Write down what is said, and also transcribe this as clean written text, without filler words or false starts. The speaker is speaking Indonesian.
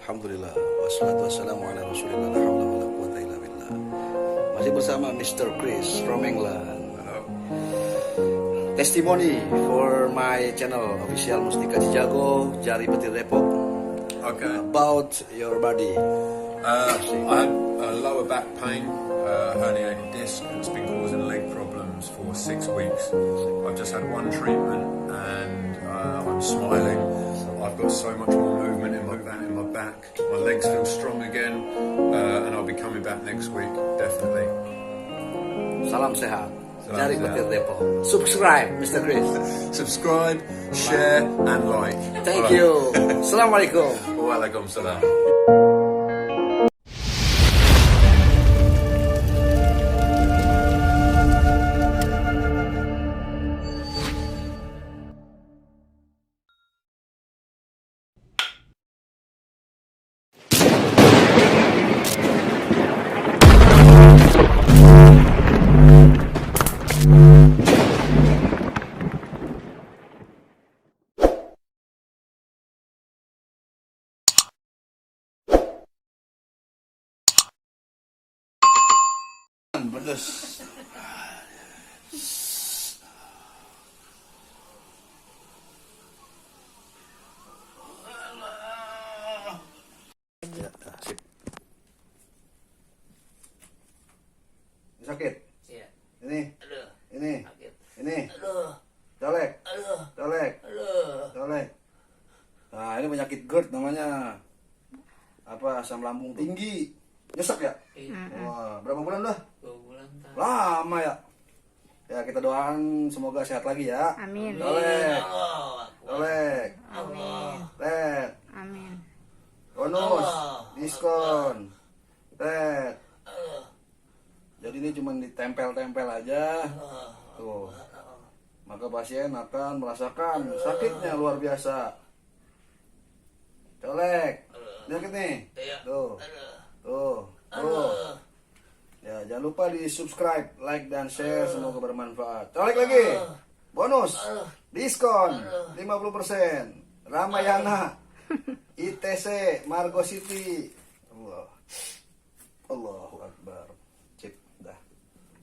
Alhamdulillah. Wassalatu wassalamu ala rasulillah. La hawla wa la quwata illa billah. Masih bersama Mr. Chris from England. Testimony for my channel official Mustika Cijago, Jari Petir Depok. Okay. About your body. I had lower back pain, herniated disc. It's been causing leg problems for 6 weeks. I've just had one treatment and I'm smiling. I've got so much more movement in my back. My legs feel strong again, and I'll be coming back next week, definitely. Salam sehat. Salam Jari sehat. Petir Depok. Subscribe, Mr. Chris. Subscribe, share, and like. Thank you. Assalamualaikum. Waalaikumsalam. Pedas. Ya, sip. Sakit? Iya. Ini, Aduh, ini, sakit. ini. Aduh, Colek, aduh, colek, aduh. colek. Nah, ini penyakit GERD namanya. Apa? Asam lambung tinggi. Nyesek ya? Iya, Wah, berapa bulan dah? 2 bulan tak. Lama ya. Ya, kita doakan semoga sehat lagi ya. Amin. Colek, Allah, colek, Allah, tet, Amin. bonus, diskon, tet. Allah, Jadi ini cuma ditempel-tempel aja. Allah. Tuh. Maka pasien akan merasakan sakitnya luar biasa. Colek. Sakit nih. Iya. Tuh. Aduh, Tuh. Tuh. Ya, jangan lupa di subscribe, like, dan share. Semoga bermanfaat. Colek lagi. Bonus. Diskon. 50%. Ramayana. ITC. Margo City. Allah. Allahu Akbar.